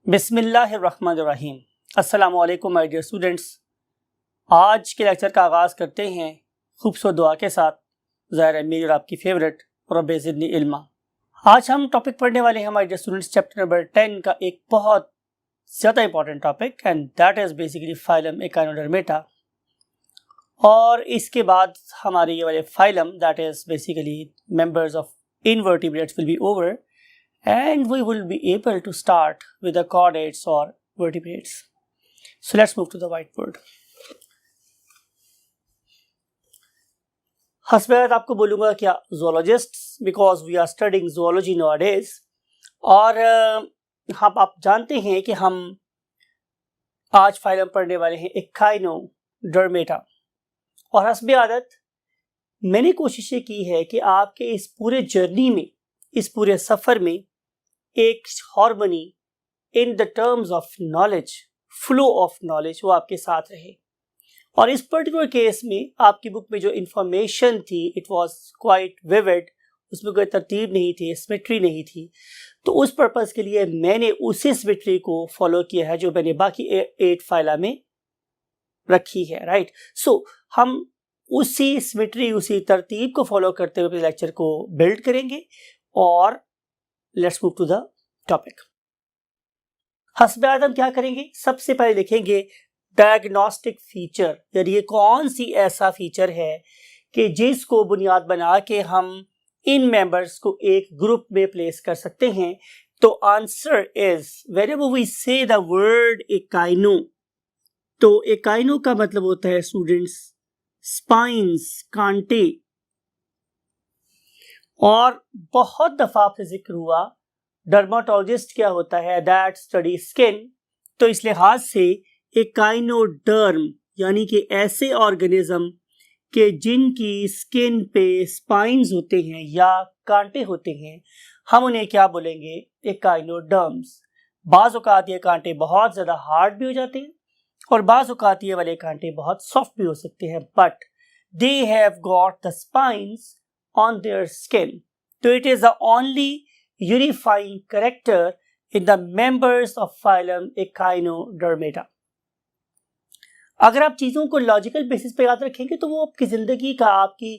बिस्मिल्लाहिर्रहमानिर्रहीम। अस्सलामु अलैकुम माय डियर स्टूडेंट्स। आज के लेक्चर का आगाज़ करते हैं खूबसूरत दुआ के साथ। ज़ाहिर है मेरी और आपकी फेवरेट रब्बे ज़िदनी इल्मा। आज हम टॉपिक पढ़ने वाले हैं my dear students chapter number 10 का एक बहुत ज़्यादा important topic and that is basically phylum echinodermata. और इसके बाद हमारे ये वाले phylum that is basically members of invertebrates will be over and we will be able to start with the chordates or vertebrates. So let's move to the whiteboard. हस्बैत आपको बोलूँगा क्या zoologists because we are studying zoology nowadays। और हम आप जानते हैं कि हम आज फाइलम पढ़ने वाले हैं एकाइनोडर्मेटा। और हस्बे आदत मैंने कोशिश ये की है कि आपके इस पूरे जर्नी में, इस पूरे सफ़र में एक harmony in the terms of knowledge, flow of knowledge वो आपके साथ रहे। और इस पर्टिकुलर केस में आपकी बुक में जो इंफॉर्मेशन थी इट वाज क्वाइट विविड, उसमें कोई तरतीब नहीं थी, सिमेट्री नहीं थी। तो उस पर्पस के लिए मैंने उसी सिमेट्री को फॉलो किया है जो मैंने बाकी 8 फाइला में रखी है, राइट। सो हम उसी सिमेट्री, उसी तरतीब को फॉलो करते हुए अपने लेक्चर को बिल्ड करेंगे। और let's move to the topic. हस्बे आदम क्या करेंगे, सबसे पहले लिखेंगे डायग्नोस्टिक फीचर, यानी ये कौन सी ऐसा फीचर है कि जिसको बुनियाद बना के हम इन मेंबर्स को एक ग्रुप में प्लेस कर सकते हैं। तो आंसर इज व्हेनेवर वी से द वर्ड एकाइनो, तो एकाइनो का मतलब होता है स्टूडेंट्स स्पाइंस, कांटे। और बहुत दफा आपसे जिक्र हुआ डर्माटोलॉजिस्ट क्या होता है, दैट स्टडी स्किन। तो इस लिहाज से एकाइनोडर्म यानी कि ऐसे ऑर्गेनिज्म के जिनकी स्किन पे स्पाइंस होते हैं या कांटे होते हैं, हम उन्हें क्या बोलेंगे, एकाइनोडर्म्स। बाज़ औक़ात ये कांटे बहुत ज़्यादा हार्ड भी हो जाते हैं और बाज़ औक़ात ये वाले कांटे बहुत सॉफ्ट भी हो सकते हैं, but they have got the spines on their skin. So it is the only unifying character in the members of phylum Echinodermata. अगर आप चीज़ों को लॉजिकल बेसिस पे याद रखेंगे तो वो आपकी ज़िंदगी का, आपकी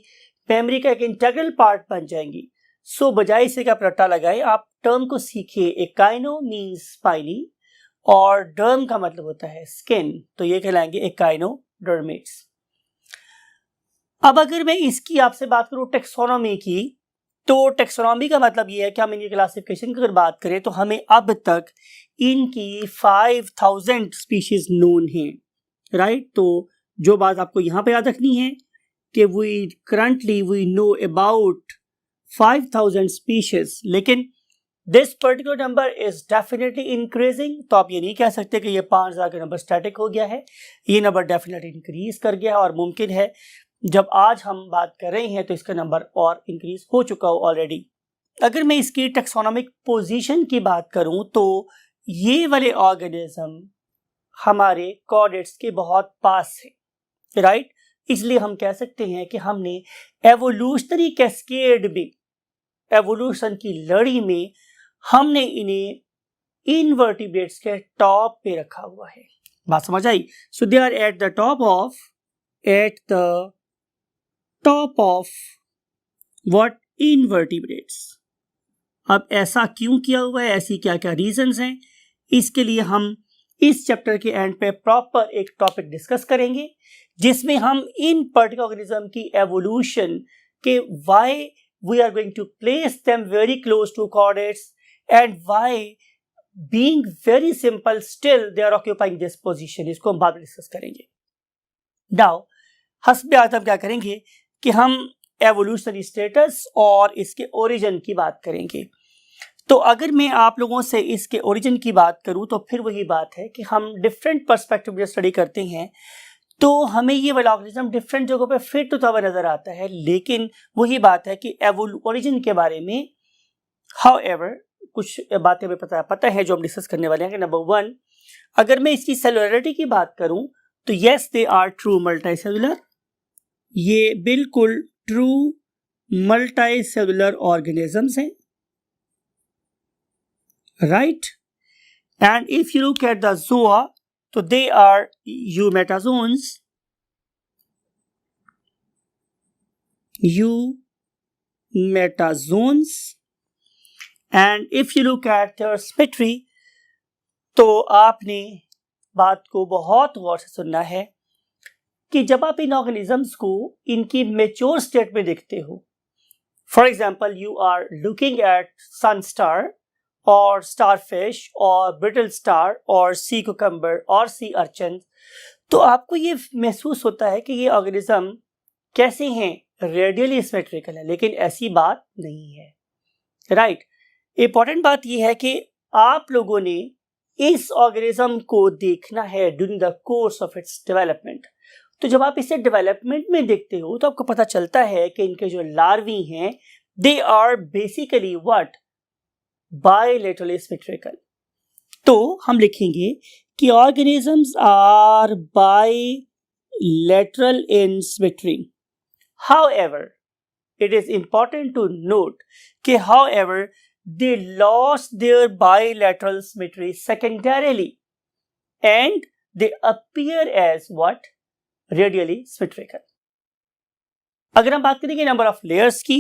मेमोरी का एक इंटेग्रल पार्ट बन जाएंगी। सो बजाय से क्या रट्टा लगाए, आप टर्म को सीखिए। एकाइनो मीन्स स्पाइनी और डर्म का मतलब होता है स्किन, तो ये कहलाएंगे एकाइनोडर्मेट्स। अब अगर मैं इसकी आपसे बात करूं टेक्सोनॉमी की, तो टेक्सोनॉमी का मतलब ये है कि हम इनकी क्लासिफिकेशन की अगर बात करें तो हमें अब तक इनकी 5000 स्पीशीज नोन हैं, राइट। तो जो बात आपको यहाँ पे याद रखनी है कि वी नो अबाउट 5000 स्पीशीज, लेकिन this particular number is definitely increasing. तो आप ये नहीं कह सकते कि ये 5000 का नंबर स्टैटिक हो गया है, ये नंबर डेफिनेटली इंक्रीज कर गया है। और मुमकिन है जब आज हम बात कर रहे हैं तो इसका नंबर और इंक्रीज हो चुका हो ऑलरेडी। अगर मैं इसकी टेक्सोनॉमिक पोजीशन की बात करूं तो ये वाले ऑर्गेनिज्म हमारे कॉर्डेट्स के बहुत पास है, राइट। इसलिए हम कह सकते हैं कि हमने एवोल्यूशनरी कैस्केड में, एवोल्यूशन की लड़ी में हमने इन्हें इनवर्टिब्रेट्स के टॉप पे रखा हुआ है। बात समझ आई? So they are at the top of what, invertebrates. अब ऐसा क्यों किया हुआ है, ऐसी क्या क्या रीजंस हैं, इसके लिए हम इस चैप्टर के एंड पे प्रॉपर एक टॉपिक डिस्कस करेंगे जिसमें हम इन पर्टिकुलर ऑर्गेनिज्म की एवोल्यूशन के why we are going to place them very close to chordates and why being very simple still they are occupying this position, इसको हम बाद में डिस्कस करेंगे। नाउ हस्बे आदम क्या करेंगे कि हम एवोल्यूशनरी स्टेटस और इसके ओरिजिन की बात करेंगे। तो अगर मैं आप लोगों से इसके ओरिजिन की बात करूं तो फिर वही बात है कि हम डिफरेंट पर्सपेक्टिव में स्टडी करते हैं तो हमें ये वाला ऑर्गेनिज्म डिफरेंट जगहों पे फिट होता हुआ नजर आता है, लेकिन वही बात है कि ओरिजिन के बारे में हाउएवर कुछ बातें हमें पता है जो हम डिस्कस करने वाले हैं। कि नंबर 1, अगर मैं इसकी सेलुलरिटी की बात करूं तो yes they are true multicellular, ये बिल्कुल ट्रू मल्टी सेलुलर ऑर्गेनिजम्स हैं, right. And if you look at the zoa, so they are eumetazoans. Eumetazoans. And if you look at their symmetry, तो आपने बात को बहुत गौर से सुनना है कि जब आप इन ऑर्गेनिजम्स को इनकी मेच्योर स्टेट में देखते हो, for example you are looking at sun star और स्टारफिश और ब्रिटल स्टार और सी कुकम्बर और सी अर्चन, तो आपको ये महसूस होता है कि ये ऑर्गेनिज्म कैसे हैं, रेडियली सिमेट्रिकल है, लेकिन ऐसी बात नहीं है, राइट। इंपॉर्टेंट बात ये है कि आप लोगों ने इस ऑर्गेनिज्म को देखना है during the course of its development. तो जब आप इसे डेवलपमेंट में देखते हो तो आपको पता चलता है कि इनके जो लार्वी हैं they are basically what, bilaterally symmetrical. तो हम लिखेंगे कि organisms are bilateral in symmetry. However it is important to note कि however they lost their bilateral symmetry secondarily and they appear as what, radially symmetrical. अगर हम बात करेंगे number of layers की,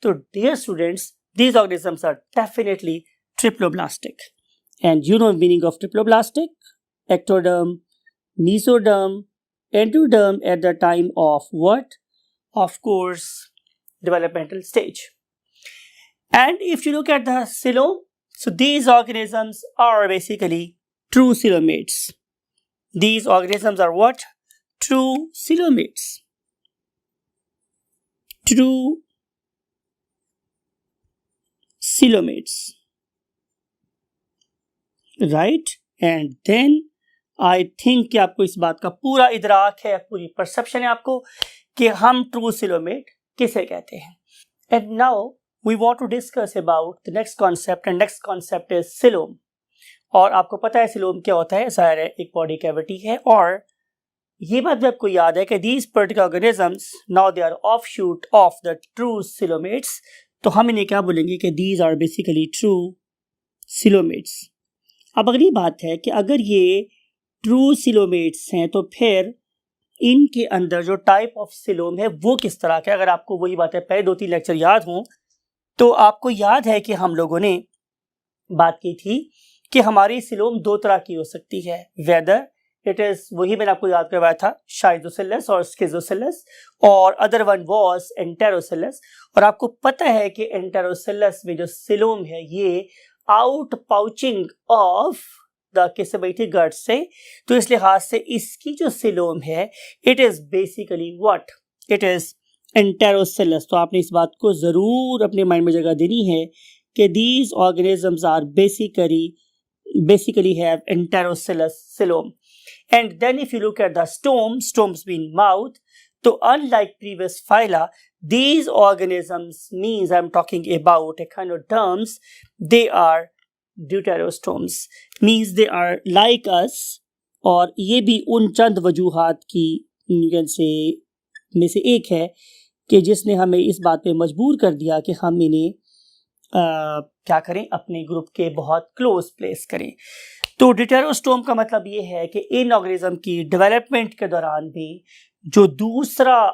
तो dear students, these organisms are definitely triploblastic. And you know meaning of triploblastic? Ectoderm, mesoderm, endoderm at the time of what? Of course, developmental stage. And if you look at the coelom, so these organisms are basically true coelomates. These organisms are what? True coelomates. True coelomates. Right? And then I think कि आपको इस बात का पूरा इदराक है, पूरी perception है आपको कि हम ट्रू coelomate किसे कहते हैं. And now we want to discuss about the next concept, and next concept is coelom. और आपको पता है coelom क्या होता है, ज़ाहिर है एक बॉडी कैविटी है, और ये बात भी आपको याद है कि these particular organisms now they are offshoot of the true coelomates, तो हम इन्हें क्या बोलेंगे कि these are basically true coelomates. अब अगली बात है कि अगर ये true coelomates हैं तो फिर इनके अंदर जो टाइप ऑफ coelom है वो किस तरह का है। अगर आपको वही बात है पहले 2-3 लेक्चर याद हों तो आपको याद है कि हम लोगों ने बात की थी कि हमारी coelom 2 तरह की हो सकती है, वेदर इट इज, वही मैंने आपको याद करवाया था, शाइजोसिलस और स्किजोसिलस, और अदर वन वाज एंटेरोसिलस। और आपको पता है कि एंटेरोसिलस में जो coelom है ये आउट पाउचिंग ऑफ द किसबैठी गट से, तो इस लिहाज से इसकी जो coelom है it is basically what, it is enterocoelous. तो आपने इस बात को जरूर अपने माइंड में जगह देनी है कि these organisms are basically have enterosilus coelom. And then if you look at the stomes mean mouth, so unlike previous phyla, these organisms means I'm talking about echinoderms, they are deuterostomes, means they are like us, और ये भी उन चंद वजूहात की you can say में से एक है कि जिसने हमें इस बात पे मजबूर कर दिया कि हम इन्हें क्या करें, अपने ग्रुप के बहुत क्लोज प्लेस करें। तो डिटेरोस्टोम का मतलब ये है कि इन ऑर्गेनिज्म की डेवलपमेंट के दौरान भी जो दूसरा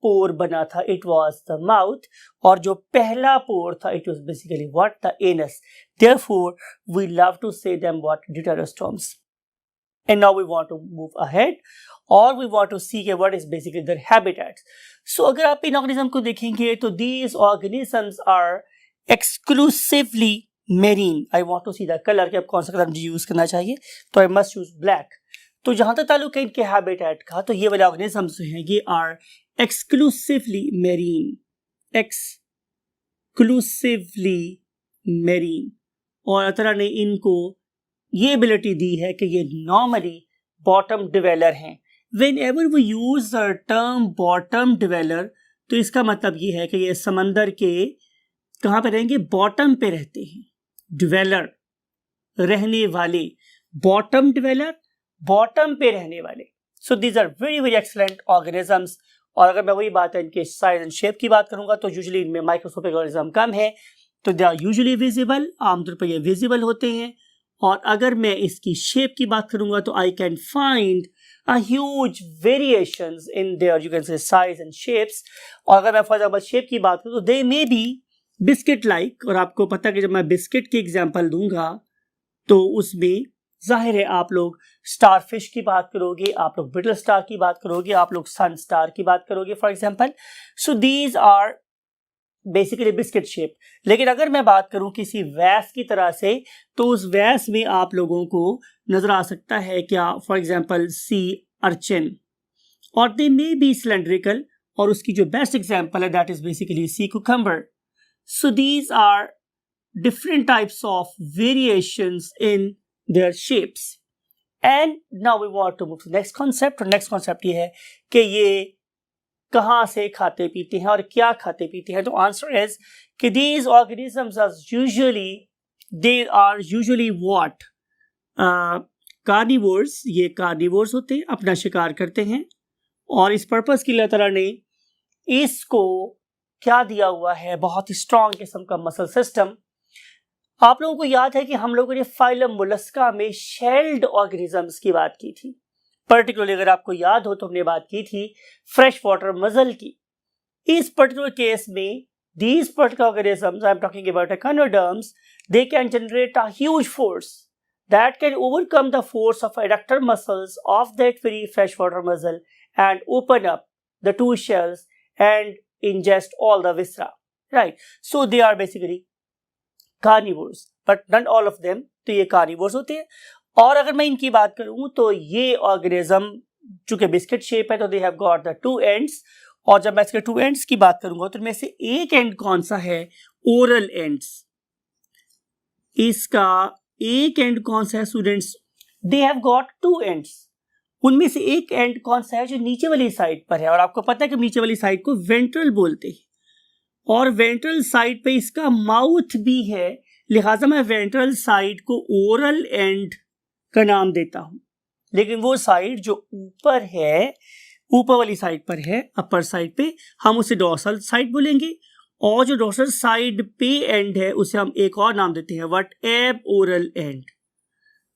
पोर बना था इट वाज द माउथ, और जो पहला पोर था it was basically what, the anus. Therefore we love to say them what, deuterostomes. And now we want to move ahead, or we want to see what is basically their habitats. So अगर आप इन organism को देखेंगे तो these organisms are exclusively marine. I want to see the color कि आप कौन सा colour मुझे यूज करना चाहिए, तो I must use black. तो जहां तक ताल्लुक है इनके हैबिटेट का, तो ये वाले ऑर्गेनिजम्स जो हैं ये are exclusively marine, exclusively marine, और अल्लाह ताला ने इनको ये एबिलिटी दी है कि ये नॉर्मली बॉटम डिवेलर हैं। Whenever we use the term bottom dweller, तो इसका मतलब ये है कि ये समंदर के कहाँ पे रहेंगे, बॉटम पे रहते हैं। डिवेलर रहने वाले, बॉटम डिवेलर बॉटम पे रहने वाले। So these are very very excellent organisms. और अगर मैं वही बात है इनके साइज एंड शेप की बात करूंगा तो यूजुअली इनमें माइक्रोस्कोपिक ऑर्गेनिज्म कम है, तो दे आर यूजुअली विजिबल, आमतौर पर ये विजिबल होते हैं। और अगर मैं इसकी शेप की बात करूंगा तो I can find a huge variations in their, you can say, size and shapes. और अगर मैं फॉर एग्जाम्पल शेप की बात करूँ तो they may be biscuit like, और आपको पता है कि जब मैं बिस्किट की एग्जांपल दूंगा तो उसमें जाहिर है आप लोग स्टार फिश की बात करोगे, आप लोग ब्रिटल स्टार की बात करोगे, आप लोग सन स्टार की बात करोगे for example. So these are basically biscuit shape. लेकिन अगर मैं बात करूं किसी वैस की तरह से तो उस वैस में आप लोगों को नजर आ सकता है क्या, फॉर एग्जाम्पल सी अर्चिन, और दे मे बी सिलेंड्रिकल, और उसकी जो बेस्ट एग्जाम्पल है that is basically sea cucumber. So these are different types of variations in their shapes. And now we want to move to the next concept. और next concept ये है कि ये कहाँ से खाते पीते हैं और क्या खाते पीते हैं. तो answer is कि these organisms are usually what? Carnivores. ये carnivores होते हैं, अपना शिकार करते हैं, और इस पर्पस के लिए अल्लाह ताला ने इसको क्या दिया हुआ है, बहुत ही स्ट्रॉन्ग किस्म का मसल सिस्टम. आप लोगों को याद है कि हम लोगों ने फाइलम मोलस्का में शेल्ड ऑर्गेनिजम्स की बात की थी. पर्टिकुलरली अगर आपको याद हो तो हमने बात की थी फ्रेश वाटर मसल की. इस पर्टिकुलर केस में these particular organisms, I'm talking about echinoderms, they can generate a huge force that can overcome the force of adductor muscles of that very freshwater mussel and open up the two shells and ingest all the viscera, right? So they are basically carnivores, but not all of them. तो ये carnivores होते हैं. और अगर मैं इनकी बात करूं तो ये ऑर्गेनिज्म चूंकि बिस्किट शेप है तो they have got the two ends. और जब मैं इसके टू एंड्स की बात करूंगा तो इनमें से एक एंड कौन सा है, ओरल एंड्स. इसका एक एंड कौन सा है students, they have got two ends. उनमें से एक एंड कौन सा है जो नीचे वाली साइड पर है, और आपको पता है कि नीचे वाली साइड को वेंट्रल बोलते हैं, और वेंट्रल साइड पे इसका माउथ भी है, लिहाजा मैं वेंट्रल साइड को ओरल एंड का नाम देता हूं. लेकिन वो साइड जो ऊपर है, ऊपर वाली साइड पर है, अपर साइड पे, हम उसे डोर्सल साइड बोलेंगे, और जो डोर्सल साइड पे एंड है उसे हम एक और नाम देते हैं व्हाट, एब oral and,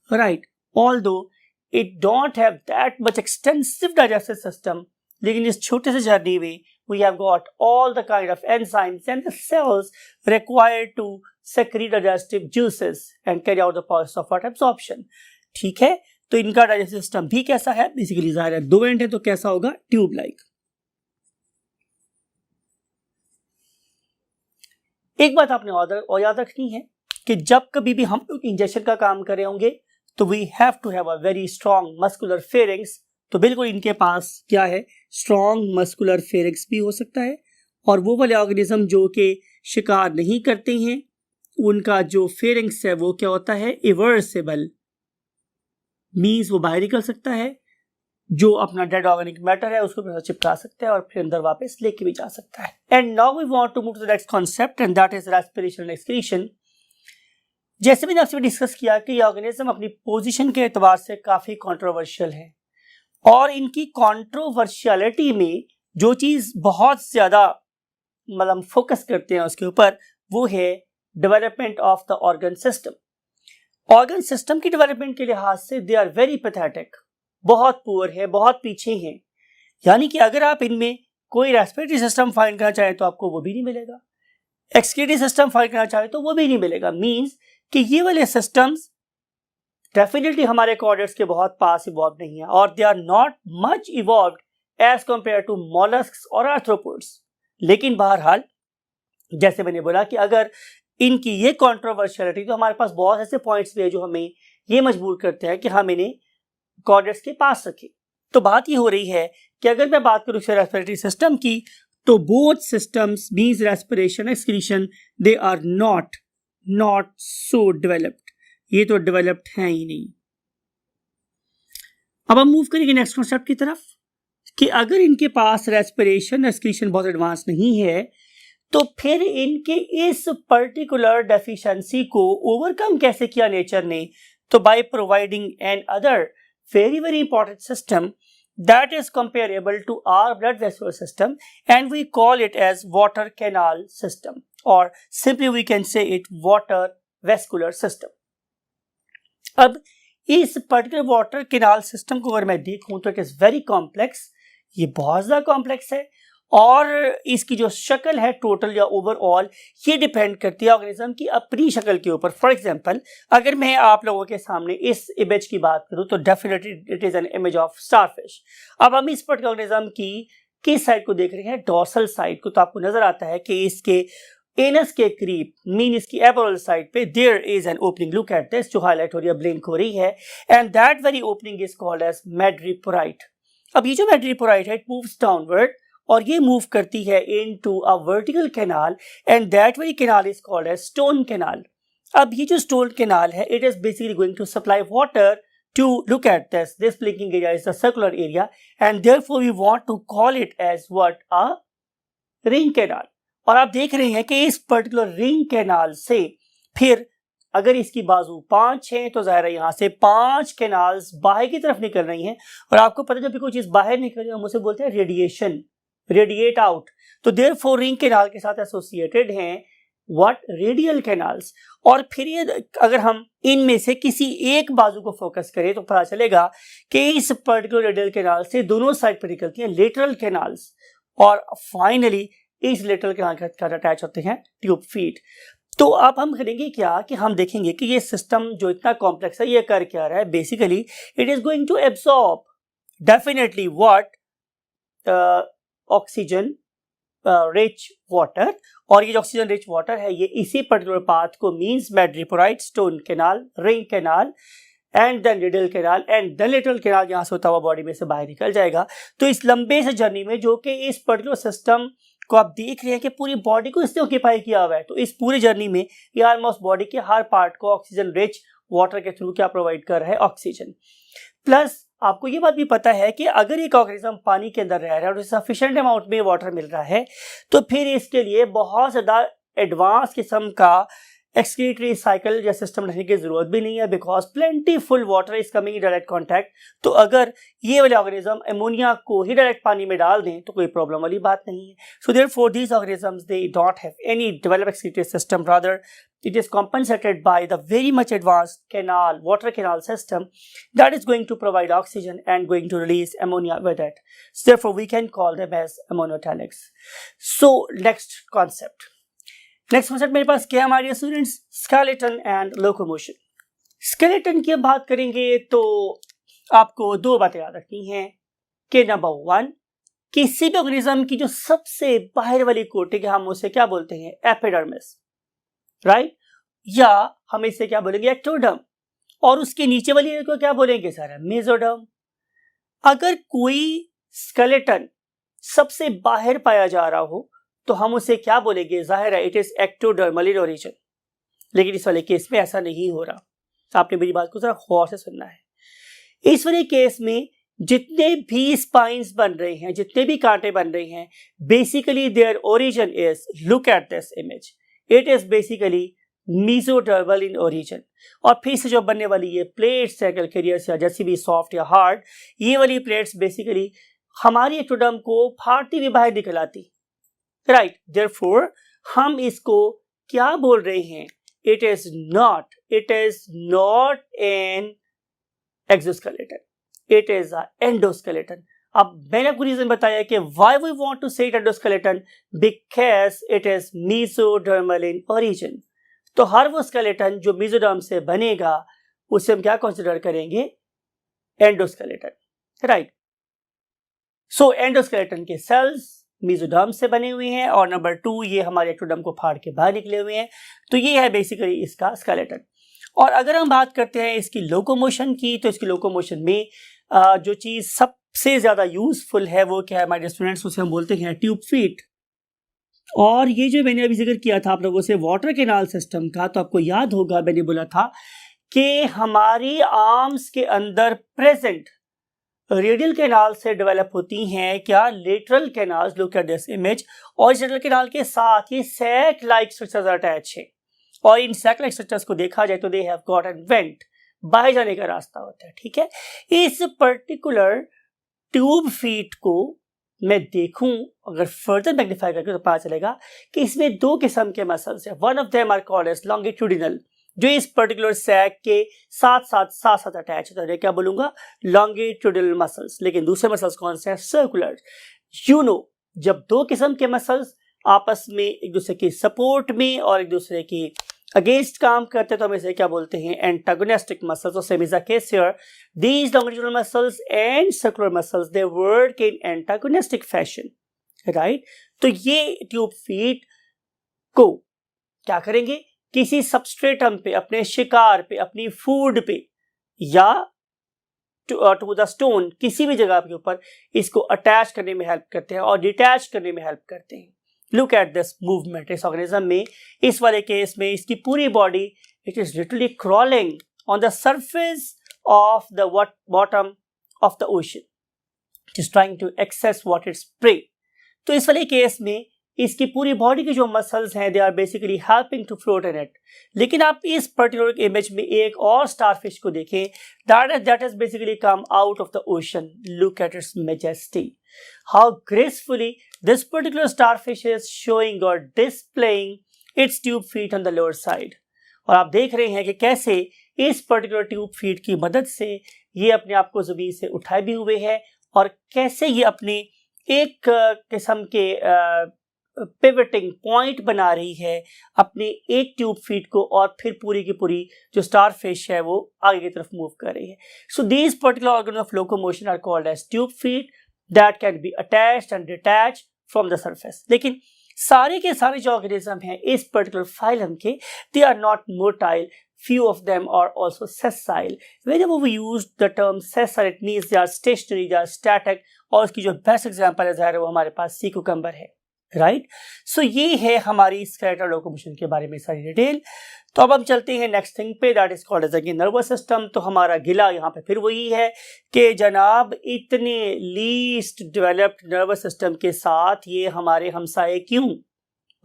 right. Although it don't have that much extensive digestive system, लेकिन इस छोटे से जर्नी में we have got all the kind of enzymes and the cells required to secrete digestive juices and carry out the process of what, absorption. ठीक है, तो इनका digestive system भी कैसा है, बेसिकली जाहिर है दो एंड है तो कैसा होगा, ट्यूब लाइक. एक बात आपने और याद रखनी है कि जब कभी भी हम लोग इंजेक्शन का काम कर रहे होंगे तो we have to have a very strong muscular pharynx. तो बिल्कुल इनके पास क्या है, स्ट्रॉन्ग मस्कुलर फेरिंग्स भी हो सकता है. और वो वाले ऑर्गेनिज्म जो कि शिकार नहीं करते हैं उनका जो फेरिंग्स है वो क्या होता है, इवर्सिबल, मीन्स वो बाहर निकल सकता है, जो अपना डेड ऑर्गेनिक मैटर है उसको भी चिपका सकता है और फिर अंदर वापस लेके भी जा सकता है. And now we want to move to the next concept and that is respiration and excretion. जैसे मैंने आपसे डिस्कस किया कि ये ऑर्गेनिज्म अपनी पोजीशन के एतबार से काफी कंट्रोवर्शियल है, और इनकी कंट्रोवर्शियलिटी में जो चीज बहुत ज्यादा मतलब फोकस करते हैं उसके ऊपर, वो है development of the organ system. Organ system की डेवलपमेंट के लिहाज से दे आर वेरी पैथेटिक, बहुत पुअर है, बहुत पीछे हैं. यानी कि अगर आप इनमें कोई रेस्पिरेटरी सिस्टम फाइंड करना चाहे तो आपको वो भी नहीं मिलेगा, एक्सक्रीटरी सिस्टम फाइंड करना चाहे तो वो भी नहीं मिलेगा. मींस कि ये वाले सिस्टम्स डेफिनेटली हमारे कॉर्डेट्स के बहुत पास इवॉल्व नहीं है, और they are not much evolved as compared to molluscs और आर्थ्रोपोड्स. लेकिन बहरहाल जैसे मैंने बोला कि अगर इनकी ये कंट्रोवर्शियलिटी, तो हमारे पास बहुत ऐसे पॉइंट्स भी है जो हमें ये मजबूर करते हैं कि हम इन्हें कॉर्डेट्स के पास रखें. तो बात ये हो रही है कि अगर मैं बात करूं रेस्पिरेटरी सिस्टम की, तो both systems means respiration excretion they are not so developed. ये तो डेवलप्ड है ही नहीं. अब हम मूव करेंगे नेक्स्ट कॉन्सेप्ट की तरफ कि अगर इनके पास रेस्पिरेशन एक्सक्रीशन बहुत एडवांस नहीं है तो फिर इनके इस पर्टिकुलर डेफिशिएंसी को ओवरकम कैसे किया नेचर ने, तो by providing N other very very important system that is comparable to our blood vessel system, and we call it as water canal system, or simply we can say it water vascular system. अब इस particular water canal system को अगर मैं देखूं तो it is very complex, ये बहुत ज़्यादा कॉम्प्लेक्स है और इसकी जो शक्ल है टोटल या ओवरऑल ये डिपेंड करती है ऑर्गेनिज्म की अपनी शक्ल के ऊपर। फॉर एग्जांपल अगर मैं आप लोगों के सामने इस इमेज की बात करूं तो definitely it is an image of starfish. अब हम इस पर्टिकुलर ऑर्गेनिज्म की किस साइड को देख रहे हैं, डोर्सल साइड को, तो आपको नजर आता है कि इसके एनस के करीब मीन इसकी एबोरल साइड पे there is an opening, look at this, जो हाईलाइट हो रही है, ब्लिंक हो रही है, and that very opening is called as madreporite. अब ये जो मैड्रीपोराइट है इट मूव्स डाउनवर्ड और ये मूव करती है into a vertical canal and that very canal is called as stone canal. अब ये जो स्टोन कैनाल है it is basically going to supply water to look at this blinking area is the circular area and therefore we want to call it as what, a ring canal। और आप देख रहे हैं कि इस particular ring canal से फिर अगर इसकी बाजू 5 है तो जाहिर है यहाँ से 5 कैनाल्स बाहर की तरफ निकल रही हैं और आपको पता है जब भी कोई चीज बाहर निकल रही है हम उसे बोलते हैं रेडिएशन, रेडिएट आउट। तो देयरफॉर रिंग कैनाल के साथ एसोसिएटेड हैं व्हाट, रेडियल कैनाल्स। और फिर ये अगर हम इनमें से किसी एक बाजू को फोकस करें तो पता चलेगा कि इस पर्टिकुलर रेडियल कैनाल से दोनों साइड पर निकलती हैं लेटरल कैनाल्स और फाइनली इस लेटरल कैनाल के साथ अटैच होते हैं ट्यूब फीट। तो अब हम करेंगे क्या कि हम देखेंगे कि ये सिस्टम जो इतना कॉम्प्लेक्स है ये कर क्या रहा है। Basically it is going to absorb definitely what, oxygen rich water, और ये जो ऑक्सीजन रिच वाटर है ये इसी पर्टिकुलर पाथ को means madreporite, stone canal, ring canal and then radial canal and then lateral canal यहाँ से होता हुआ बॉडी में से बाहर निकल जाएगा। तो इस लंबे से जर्नी में जो कि इस पर्टिकुलर सिस्टम को आप देख रहे हैं कि पूरी बॉडी को इसने ऑक्यूपाई किया हुआ है, तो इस पूरी जर्नी में ये ऑलमोस्ट बॉडी के हर पार्ट को ऑक्सीजन रिच वाटर के थ्रू क्या प्रोवाइड कर रहा है, ऑक्सीजन। प्लस आपको ये बात भी पता है कि अगर एक ऑर्गेनिज्म पानी के अंदर रह रहा है और सफिशिएंट अमाउंट में वाटर मिल रहा है तो फिर इसके लिए बहुत ज़्यादा एडवांस किस्म का एक्सक्रीटरी साइकिल या सिस्टम रखने की जरूरत भी नहीं है because plenty full water is coming in direct contact. तो अगर ये वाले ऑर्गेनिज्म अमोनिया को ही डायरेक्ट पानी में डाल दें तो कोई प्रॉब्लम वाली बात नहीं है। So therefore these organisms they don't have any developed excretory system, rather it is compensated by the very much advanced canal, water canal system that is going to provide oxygen and going to release ammonia with it. So therefore we can call them as ammonotelics. So next concept मेरे पास क्या हमारे students, skeleton and locomotion। skeleton की बात करेंगे तो आपको दो बातें याद रखनी हैं कि नंबर 1, किसी भी ऑर्गेनिज्म की जो सबसे बाहर वाली कोटिंग है हम उसे क्या बोलते हैं, एपिडर्मिस, राइट, या हम इसे क्या बोलेंगे, एक्टोडर्म, और उसके नीचे वाली को क्या बोलेंगे सर, मेसोडर्म। अगर कोई स्केलेटन सबसे बाहर पाया जा रहा हो तो हम उसे क्या बोलेंगे, जाहिर है it is ectodermal in origin, लेकिन इस वाले केस में ऐसा नहीं हो रहा। आपने मेरी बात को जरा गौर से सुनना है। इस वाले केस में जितने भी स्पाइन्स बन रहे हैं, जितने भी कांटे बन रहे हैं, basically their origin is, look at this image, it is basically mesodermal in origin. और फिर से जो बनने वाली ये प्लेट्स है कैलकेरियस या जैसी भी सॉफ्ट या हार्ड, ये वाली प्लेट्स बेसिकली हमारी एक्टोडर्म को फाड़ती हुई बाहर निकल आती, राइट। देयरफॉर हम इसको क्या बोल रहे हैं, it is not an exoskeleton, it is a endoskeleton. अब मैंने आपको रीजन बताया कि व्हाई वी वांट टू से it endoskeleton, because it is mesodermal in origin. तो हर वो स्केलेटन जो मेसोडर्म से बनेगा उसे हम क्या कंसीडर करेंगे, एंडोस्केलेटन, राइट। सो एंडोस्केलेटन के सेल्स मेसोडर्म से बने हुए हैं और नंबर 2 ये हमारे एक्टोडर्म को फाड़ के बाहर निकले हुए हैं। तो ये है बेसिकली इसका स्केलेटन। और अगर हम बात करते हैं इसकी लोकोमोशन की, तो इसकी लोकोमोशन में जो चीज़ सबसे ज़्यादा यूजफुल है वो क्या है हमारे स्टूडेंट्स, उसे हम बोलते हैं ट्यूब फीट। और ये जो मैंने अभी जिक्र किया था आप लोगों से वाटर कैनाल सिस्टम का, तो आपको याद होगा मैंने बोला था कि हमारी आर्म्स के अंदर प्रेजेंट रेडियल कैनाल से डेवलप होती हैं क्या, lateral canals, look at this image. और इस लेटरल कैनाल के साथ ये सैक लाइक स्ट्रक्चर्स अटैच है और इन सैक लाइक स्ट्रक्चर्स को देखा जाए तो they have got an went, बाहर जाने का रास्ता होता है, ठीक है। इस पर्टिकुलर ट्यूब फीट को मैं देखूं अगर फर्दर मैग्नीफाई करके तो पता चलेगा कि इसमें 2 किस्म के मसल्स हैं। One of them are called as longitudinal, जो इस पर्टिकुलर सैक के साथ साथ अटैच होता है, क्या बोलूंगा, लॉन्गिट्यूडिनल मसल्स। लेकिन दूसरे मसल्स कौन से हैं, सर्कुलर। जब दो किस्म के मसल्स आपस में एक दूसरे की सपोर्ट में और एक दूसरे की अगेंस्ट काम करते हैं तो हम इसे क्या बोलते हैं, antagonistic muscles. So same is the case here. These longitudinal muscles and circular muscles, they work in antagonistic fashion, right? तो ये ट्यूब फीट को क्या करेंगे, किसी सबस्ट्रेटम पे, अपने शिकार पे, अपनी फूड पे या टू द स्टोन, किसी भी जगह के ऊपर इसको अटैच करने में हेल्प करते हैं और डिटैच करने में हेल्प करते हैं। Look at this movement. इस ऑर्गेनिज्म में, इस वाले केस में, इसकी पूरी body it is literally crawling on the surface of the bottom of the ocean, it is trying to access what its prey. तो इस वाले केस में इसकी पूरी बॉडी के जो मसल्स हैं they are basically helping to float in it. लेकिन आप इस पर्टिकुलर इमेज में एक और स्टारफिश को देखें, that has basically come out of the ocean. Look at its majesty, how gracefully this particular starfish is showing और displaying its tube feet on the lower side. और आप देख रहे हैं कि कैसे इस पर्टिकुलर ट्यूब फीट की मदद से ये अपने आप को जमीन से उठाए भी हुए है और कैसे ये अपने एक किस्म के पिवटिंग पॉइंट बना रही है अपने एक ट्यूब फीट को, और फिर पूरी की पूरी जो स्टारफिश है वो आगे की तरफ मूव कर रही है। So these particular organ of locomotion are called as tube feet that can be attached and detached from the surface. लेकिन सारे के सारे जो ऑर्गेनिज्म हैं इस पर्टिकुलर फाइलम के, they are not motile, few of them are also sessile. Whenever we use the term sessile, it means they are stationary, they are static, और उसकी जो बेस्ट एग्जांपल है वो हमारे पास सी कुकम्बर है, राइट। सो ये है हमारी स्केलेटल लोकोमोशन के बारे में सारी डिटेल। तो अब हम चलते हैं नेक्स्ट थिंग पे, that is called as again nervous system. तो हमारा गिला यहाँ पे फिर वही है कि जनाब इतने लीस्ट डेवलप्ड नर्वस सिस्टम के साथ ये हमारे हमसाए क्यों।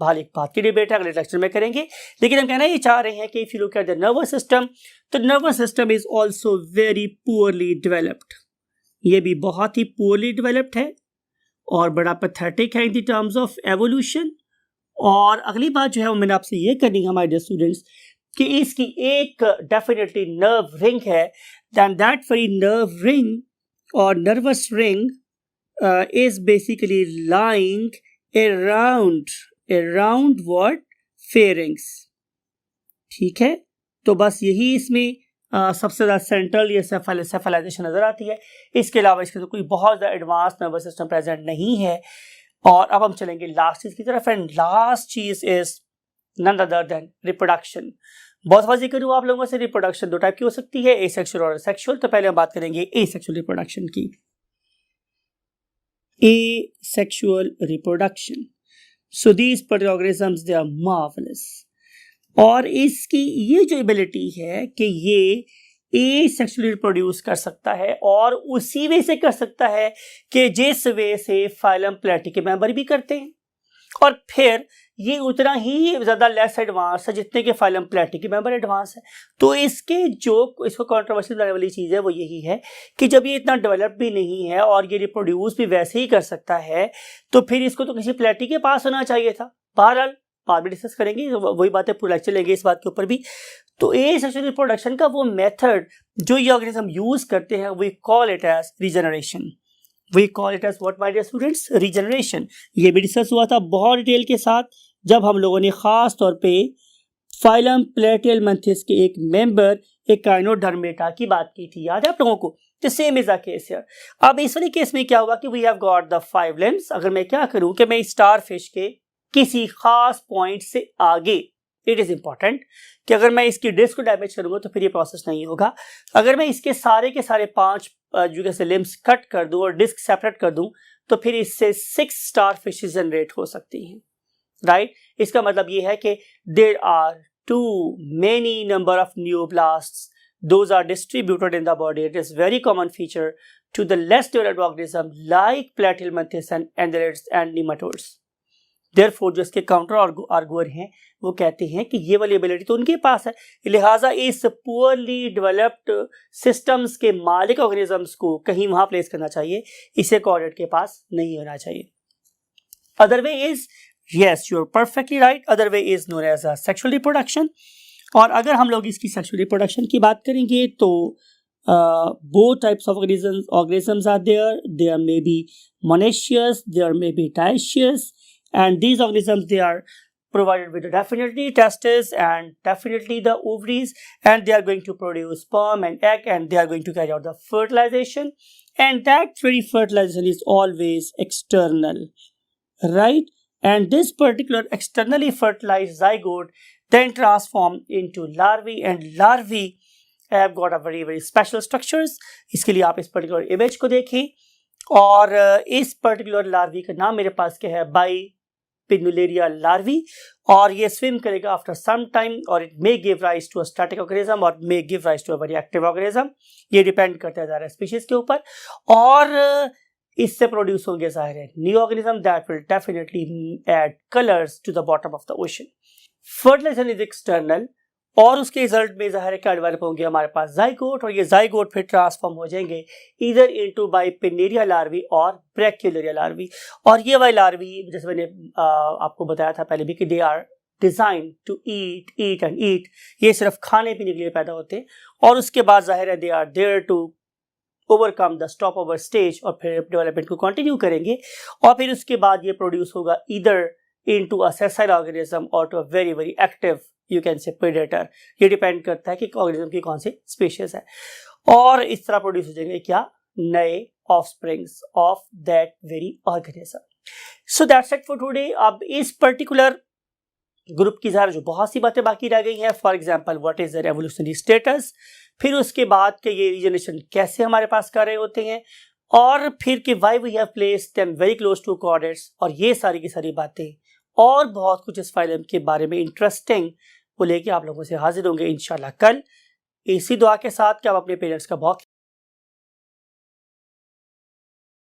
बहाल एक बात की डिबेट है, अगले लेक्चर में करेंगे। लेकिन हम कहना ये चाह रहे हैं कि if you look at the nervous system, तो nervous system is also very poorly developed. ये भी बहुत ही पुअरली डेवलप्ड है और बड़ा पैथेटिक है in the terms of evolution. और अगली बात जो है वो मैंने आपसे ये करनी है हमारे डियर स्टूडेंट्स, कि इसकी एक डेफिनेटली नर्व रिंग है, than that very nerve ring और nervous ring is basically lying around what, pharynx. ठीक है, तो बस यही इसमें सबसे ज़्यादा सेंट्रल ये सेफलाइजेशन नज़र आती है। इसके अलावा इसके तो कोई बहुत ज़्यादा एडवांस नर्वस सिस्टम प्रेजेंट नहीं है। और अब हम चलेंगे लास्ट चीज़ की तरफ, एंड लास्ट चीज़ is none other than reproduction. बहुत बार जिक्र हुआ आप लोगों से, रिप्रोडक्शन दो टाइप की हो सकती है, एसेक्सुअल और सेक्सुअल। तो पहले हम बात करेंगे एसेक्सुअल रिप्रोडक्शन की। Asexual reproduction, so these particular organisms they are marvellous. और इसकी ये जो एबिलिटी है कि ये एसेक्सुअली रिप्रोड्यूस कर सकता है और उसी वे से कर सकता है कि जिस वे से फाइलम प्लेटी के मेंबर भी करते हैं, और फिर ये उतना ही ज़्यादा लेस एडवांस है जितने के फाइलम प्लेटी के मेंबर एडवांस है। तो इसके जो इसको कंट्रोवर्शियल बनाने वाली चीज़ है वो यही है कि जब ये इतना डेवलप भी नहीं है और ये रिप्रोड्यूस भी वैसे ही कर सकता है, तो फिर इसको तो किसी प्लेटी के पास होना चाहिए था। बहरहाल बाद में डिस्कस करेंगे, वही बातें पूरा लेक्चर लेंगे इस बात के ऊपर भी। तो एसेक्सुअल रिप्रोडक्शन का वो मेथड जो ये ऑर्गेनिज्म यूज करते हैं, we call it as regeneration. We call it as what my dear students, regeneration. ये भी डिस्कस हुआ था बहुत डिटेल के साथ जब हम लोगों ने खास तौर पे फाइलम प्लेटियलमंथिस के एक मेंबर एकाइनोडर्मेटा की बात की थी, याद है आप लोगों को। तो same is the case here. अब इस वाले केस में क्या हुआ कि we have got the 5 limbs. अगर मैं क्या करूं कि मैं स्टार फिश के किसी खास पॉइंट से आगे, इट इज इंपॉर्टेंट कि अगर मैं इसकी डिस्क को डैमेज करूंगा तो फिर ये प्रोसेस नहीं होगा। अगर मैं इसके सारे के सारे 5 जो कैसे लिम्ब्स कट कर दूं और डिस्क सेपरेट कर दूं, तो फिर इससे 6 स्टार फिशेस जनरेट हो सकती हैं, राइट। इसका मतलब ये है कि there are too many number of neoblasts, those are distributed in the body. It is very common feature to the less developed organism like platyhelminthes and annelids and nematodes. Therefore जो इसके counter आर्गुअर हैं वो कहते हैं कि ये वाली ability तो उनके पास है, लिहाजा इस पुअरली डेवलप्ड सिस्टम्स के मालिक ऑर्गेनिजम्स को कहीं वहां प्लेस करना चाहिए, इसे कोऑर्डिनेट के पास नहीं होना चाहिए। Other way is, yes, you are perfectly right, other way is known as a sexual reproduction। और अगर हम लोग इसकी सेक्सुअल रिप्रोडक्शन की बात करेंगे तो both types of organisms are there. There may be monoecious, there may be dioecious, and these organisms, they are provided with definitely testes and definitely the ovaries, and they are going to produce sperm and egg, and they are going to carry out the fertilization, and that very fertilization is always external, right? And this particular externally fertilized zygote then transform into larvae, and larvae have got a very special structures. इसके लिए आप इस particular image को देखें, और इस particular larvae का नाम मेरे पास क्या है, बाइपिनुलेरिया लार्वी, और ये स्विम करेगा आफ्टर सम टाइम, और it may give rise to a static organism और may give rise to a very active organism. ये डिपेंड करता है ज़्यादा स्पीशीज के ऊपर, और इससे प्रोड्यूस होंगे ज़ाहिर है new organism that will definitely add colours to the bottom of the ocean. Fertilisation is external, और उसके रिजल्ट में ज़ाहिर है क्या डेवलप होंगे हमारे पास जाइगोट, और ये जाइगोट फिर ट्रांसफॉर्म हो जाएंगे इधर इनटू बाइपिनेरिया लार्वी और ब्रैक्यूलेरिया लार्वी. और ये वाली लार्वी, जैसे मैंने आपको बताया था पहले भी, कि they are design to eat and eat. ये सिर्फ खाने पीने के लिए पैदा होते हैं, और उसके बाद ज़ाहिर है they are there to overcome the stopover stage, और फिर डेवलपमेंट को कंटिन्यू करेंगे, और फिर उसके बाद ये प्रोड्यूस होगा इधर इनटू अ सेसाइल ऑर्गेनिज्म और to a very active, you can say predator. ये डिपेंड करता है कि ऑर्गेनिज्म की कौन सी स्पीशीज है, और इस तरह प्रोड्यूस हो जाएंगे क्या, नए offsprings of that very organism. So that's it for today. अब इस पर्टिकुलर ग्रुप की ज़रा जो बहुत सी बातें बाकी रह गई हैं, for example what is their evolutionary status, फिर उसके बाद के ये रीजनरेशन कैसे हमारे पास कर रहे होते हैं, और फिर कि why we have placed them very close to chordates, और ये सारी की सारी बातें और बहुत कुछ इस फाइलम के बारे में इंटरेस्टिंग वो लेके आप लोगों से हाजिर होंगे इंशाल्लाह कल, इसी दुआ के साथ कि आप अपने पेरेंट्स का बहुत